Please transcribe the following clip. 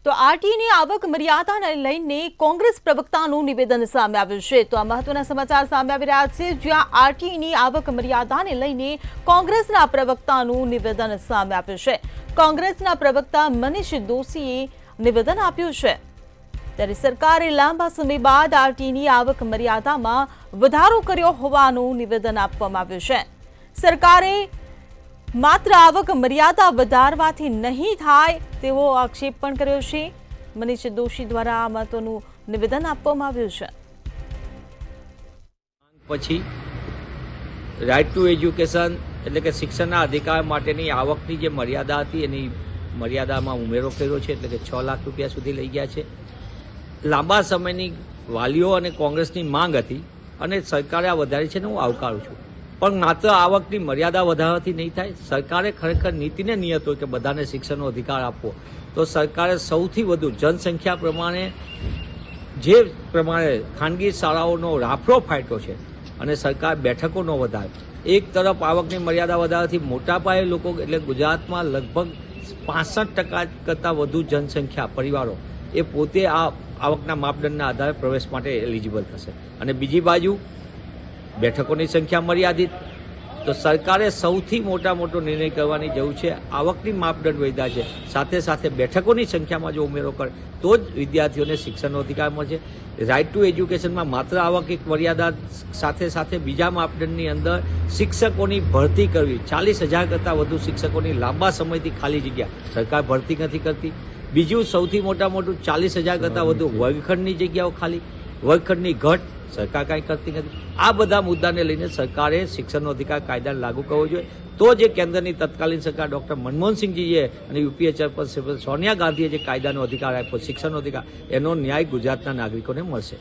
તો આરટીની આવક મર્યાદાને લઈને કોંગ્રેસ પ્રવક્તાનું નિવેદન સામે આવ્યું છે। તો આ મહત્વના સમાચાર સામે આવી રહ્યા છે, જ્યાં આરટીની આવક મર્યાદાને લઈને કોંગ્રેસના પ્રવક્તાનું નિવેદન સામે આવ્યું છે। કોંગ્રેસના પ્રવક્તા મનીષ દોશીએ નિવેદન આપ્યું છે, ત્યારે સરકારે લાંબા સમય બાદ આરટીની આવક મર્યાદામાં વધારો કર્યો હોવાનું નિવેદન આપવામાં આવ્યું છે। સરકારે માત્ર આવક મર્યાદા વધારવાથી નહીં થાય તેવો આક્ષેપ પણ કર્યો છે। મનીષ દોશી દ્વારા આ મહત્વનું નિવેદન આપવામાં આવ્યું છે। પછી રાઇટ ટુ એજ્યુકેશન એટલે કે શિક્ષણના અધિકાર માટેની આવકની જે મર્યાદા હતી એની મર્યાદામાં ઉમેરો કર્યો છે, એટલે કે 6 લાખ રૂપિયા સુધી લઈ ગયા છે। લાંબા સમયની વાલીઓ અને કોંગ્રેસની માંગ હતી અને સરકારે આ વધારી છે ને હું આવકારું છું, પણ માત્ર આવકની મર્યાદા વધારવાથી નહીં થાય। સરકારે ખરેખર નીતિને નિયત હોય કે બધાને શિક્ષણનો અધિકાર આપવો, તો સરકારે સૌથી વધુ જનસંખ્યા પ્રમાણે જે પ્રમાણે ખાનગી શાળાઓનો રાફડો ફાટ્યો છે અને સરકાર બેઠકો ન વધારે, એક તરફ આવકની મર્યાદા વધારવાથી મોટા પાયે લોકો એટલે ગુજરાતમાં લગભગ 65% કરતાં વધુ જનસંખ્યા પરિવારો એ પોતે આ આવકના માપદંડના આધારે પ્રવેશ માટે એલિજિબલ થશે, અને બીજી બાજુ બેઠકોની સંખ્યા મર્યાદિત। તો સરકારે સૌથી મોટો નિર્ણય કરવાની જરૂર છે। આવકની માપદંડ વધ્યા છે, સાથે સાથે બેઠકોની સંખ્યામાં જો ઉમેરો કરે તો જ વિદ્યાર્થીઓને શિક્ષણનો અધિકાર મળશે। રાઇટ ટુ એજ્યુકેશનમાં માત્ર આવક એક મર્યાદા સાથે સાથે બીજા માપદંડની અંદર શિક્ષકોની ભરતી કરવી। 40,000 કરતાં વધુ શિક્ષકોની લાંબા સમયથી ખાલી જગ્યા સરકાર ભરતી નથી કરતી। બીજું સૌથી મોટું 40,000 કરતાં વધુ વર્ગખંડની જગ્યાઓ ખાલી, વર્ગખંડની ઘટ સરકાર કાંઈ કરતી નથી। આ બધા મુદ્દાને લઈને સરકારે શિક્ષણનો અધિકાર કાયદાને લાગુ કરવો જોઈએ, તો જે કેન્દ્રની તત્કાલીન સરકાર ડૉક્ટર મનમોહનસિંહજીએ અને યુપીએ ચેરપર્સન સોનિયા ગાંધીએ જે કાયદાનો અધિકાર આપ્યો, શિક્ષણનો અધિકાર, એનો ન્યાય ગુજરાતના નાગરિકોને મળશે।